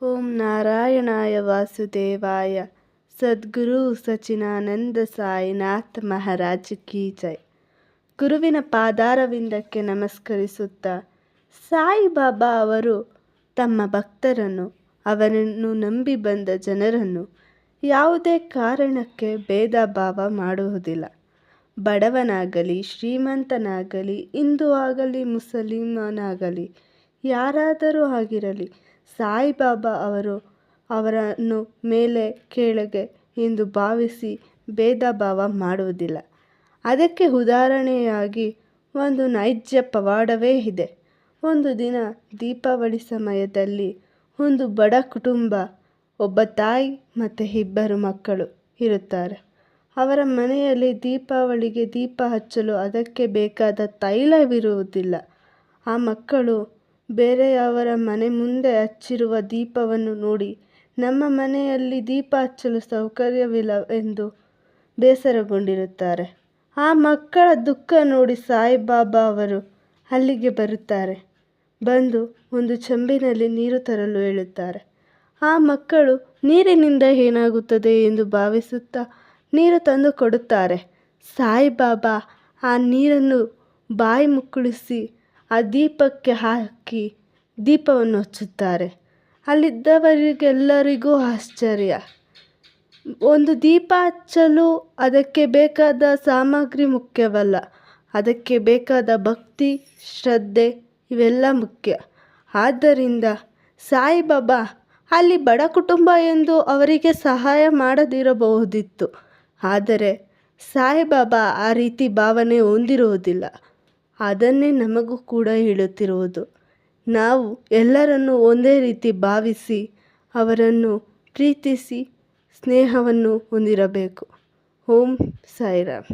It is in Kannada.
ಓಂ ನಾರಾಯಣಾಯ ವಾಸುದೇವಾಯ. ಸದ್ಗುರು ಸಚ್ಚಿದಾನಂದ ಸಾಯಿನಾಥ್ ಮಹಾರಾಜ್ ಕಿ ಜೈ. ಗುರುವಿನ ಪಾದಾರವಿಂದಕ್ಕೆ ನಮಸ್ಕರಿಸುತ್ತಾ, ಸಾಯಿಬಾಬಾ ಅವರು ತಮ್ಮ ಭಕ್ತರನ್ನು, ಅವರನ್ನು ನಂಬಿ ಬಂದ ಜನರನ್ನು ಯಾವುದೇ ಕಾರಣಕ್ಕೆ ಭೇದ ಭಾವ ಮಾಡುವುದಿಲ್ಲ. ಬಡವನಾಗಲಿ ಶ್ರೀಮಂತನಾಗಲಿ, ಹಿಂದೂ ಆಗಲಿ ಮುಸಲ್ಮಾನಾಗಲಿ, ಯಾರಾದರೂ ಆಗಿರಲಿ, ಸಾಯಿಬಾಬಾ ಅವರು ಅವರನ್ನು ಮೇಲೆ ಕೆಳಗೆ ಎಂದು ಭಾವಿಸಿ ಭೇದ ಭಾವ ಮಾಡುವುದಿಲ್ಲ. ಅದಕ್ಕೆ ಉದಾಹರಣೆಯಾಗಿ ಒಂದು ನೈಜ ಪವಾಡವೇ ಇದೆ. ಒಂದು ದಿನ ದೀಪಾವಳಿ ಸಮಯದಲ್ಲಿ ಒಂದು ಬಡ ಕುಟುಂಬ, ಒಬ್ಬ ತಾಯಿ ಮತ್ತು ಇಬ್ಬರು ಮಕ್ಕಳು ಇರುತ್ತಾರೆ. ಅವರ ಮನೆಯಲ್ಲಿ ದೀಪಾವಳಿಗೆ ದೀಪ ಹಚ್ಚಲು ಅದಕ್ಕೆ ಬೇಕಾದ ತೈಲವಿರುವುದಿಲ್ಲ. ಆ ಮಕ್ಕಳು ಬೇರೆಯವರ ಮನೆ ಮುಂದೆ ಹಚ್ಚಿರುವ ದೀಪವನ್ನು ನೋಡಿ ನಮ್ಮ ಮನೆಯಲ್ಲಿ ದೀಪ ಹಚ್ಚಲು ಸೌಕರ್ಯವಿಲ್ಲ ಎಂದು ಬೇಸರಗೊಂಡಿರುತ್ತಾರೆ. ಆ ಮಕ್ಕಳ ದುಃಖ ನೋಡಿ ಸಾಯಿಬಾಬಾ ಅವರು ಅಲ್ಲಿಗೆ ಬರುತ್ತಾರೆ. ಬಂದು ಒಂದು ಚೆಂಬಿನಲ್ಲಿ ನೀರು ತರಲು ಹೇಳುತ್ತಾರೆ. ಆ ಮಕ್ಕಳು ನೀರಿನಿಂದ ಏನಾಗುತ್ತದೆ ಎಂದು ಭಾವಿಸುತ್ತಾ ನೀರು ತಂದು ಕೊಡುತ್ತಾರೆ. ಸಾಯಿಬಾಬಾ ಆ ನೀರನ್ನು ಬಾಯಿ ಮುಕ್ಕಳಿಸಿ ಆ ದೀಪಕ್ಕೆ ಹಾಕಿ ದೀಪವನ್ನು ಹಚ್ಚುತ್ತಾರೆ. ಅಲ್ಲಿದ್ದವರಿಗೆಲ್ಲರಿಗೂ ಆಶ್ಚರ್ಯ. ಒಂದು ದೀಪ ಹಚ್ಚಲು ಅದಕ್ಕೆ ಬೇಕಾದ ಸಾಮಗ್ರಿ ಮುಖ್ಯವಲ್ಲ, ಅದಕ್ಕೆ ಬೇಕಾದ ಭಕ್ತಿ, ಶ್ರದ್ಧೆ ಇವೆಲ್ಲ ಮುಖ್ಯ. ಆದ್ದರಿಂದ ಸಾಯಿಬಾಬಾ ಅಲ್ಲಿ ಬಡ ಕುಟುಂಬ ಎಂದು ಅವರಿಗೆ ಸಹಾಯ ಮಾಡದಿರಬಹುದಿತ್ತು. ಆದರೆ ಸಾಯಿಬಾಬಾ ಆ ರೀತಿ ಭಾವನೆ ಹೊಂದಿರುವುದಿಲ್ಲ. ಅದನ್ನೇ ನಮಗೂ ಕೂಡ ಹೇಳುತ್ತಿರುವುದು. ನಾವು ಎಲ್ಲರನ್ನೂ ಒಂದೇ ರೀತಿ ಭಾವಿಸಿ ಅವರನ್ನು ಪ್ರೀತಿಸಿ ಸ್ನೇಹವನ್ನು ಹೊಂದಿರಬೇಕು. ಓಂ ಸಾಯಿರಾಮ್.